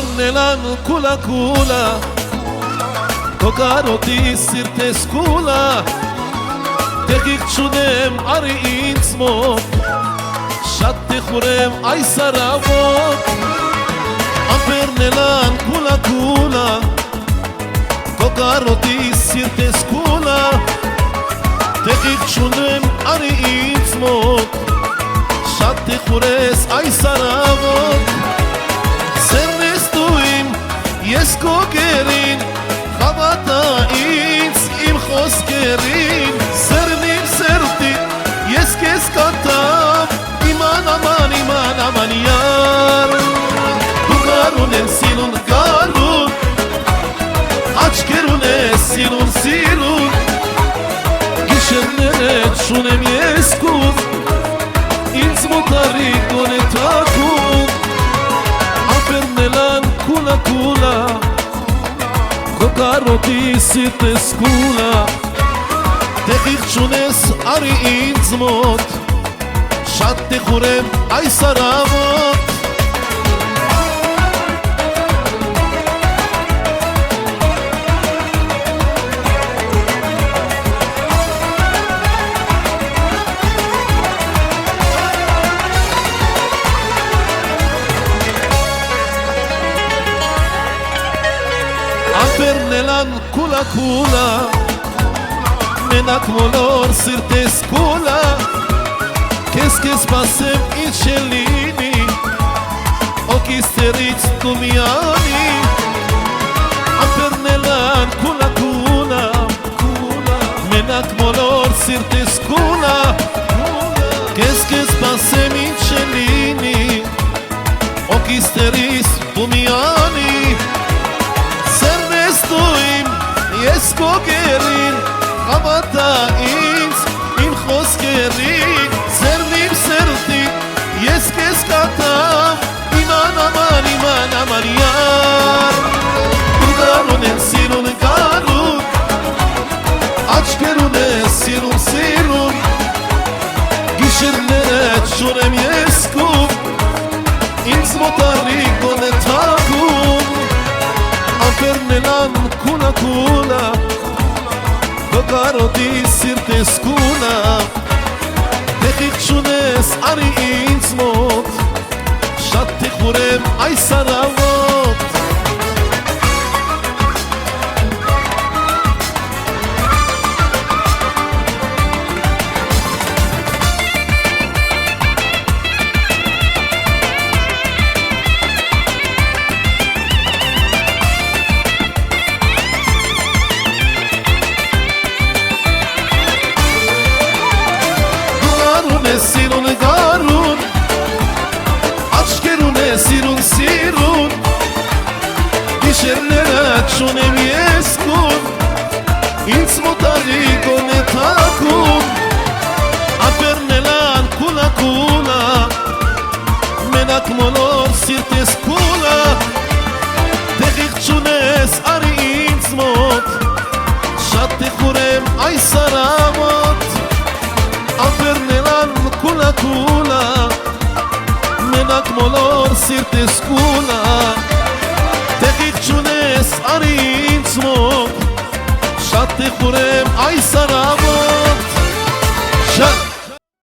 Ամպերնելան կուլա կուլա Կոկարոտի սիրտես կուլա Տեղիք չունեմ արի ինձ մոտ Շատ տեխուրեմ այս արավոտ Ամպերնելան կուլա կուլա Կոկարոտի սիրտես կուլա Տեղիք չունեմ արի ինձ մոտ Շատ տեխուրես այս արավոտ Սերն ես դու իմ, ես քո գերին Հավատա ինձ, իմ խոսքերին Սերն իմ սերտի, ես քեզ կատամ Իման աման յար Դու գարուն եմ սիրուն գարուն Աչքերուն ես սիրուն սիրուն Գիշերները չունեմ ես կուզ Ինձ մոտարի գոնե թակում Ամպերնելան կուլա կուլա Կոկարոտի սիրտես կուլա Տեղիք չունես արի ինձ մոտ Շատ տեխուրեմ այս արավոտ Ամպերնելան կուլա կուլա Մենակ մոլոր սիրտես կուլա Կես պասեմ ինչ է լինի Օքիս տերից դու միանի Ամպերնելան կուլա կուլա Մենակ մոլոր սիրտես կուլա Կես պասեմ ինչ է լինի Օքիս տերից դու միանի Ես քո գերին, հավատա ինձ, իմ խոսքերին Սերն իմ սերտի, ես քեզ կատամ Իման աման յար Դու գարուն եմ սիրուն գարուն Աչքերուն ես սիրուն սիրուն Գիշերները չունեմ ես կում Ինձ մոտարի գոնե թակում Ամպերնելան կուլա կուլա Կոկարոտի սիրտես կուլա Տեղիք չունես արի ինձ մոտ Շատ տեխուրեմ այս արավոտ Սիրուն գարուն Աչքերուն է սիրուն սիրուն Գիշերները չունեմ ես կուն Ինձ մոտարի գոնե թակում Ամպերնելան կուլա կուլա Մենակ մոլոր սիրտես կուլա Տեղիք չունես արի ինձ մոտ Շատ տեխուրեմ այս արավոտ Ամպերնելան կուլա կուլա Մենակ մոլոր սիրտես կուլա Տեղիք չունես արի ինձ մոտ Շատ տեխուրեմ այս արավոտ Շատ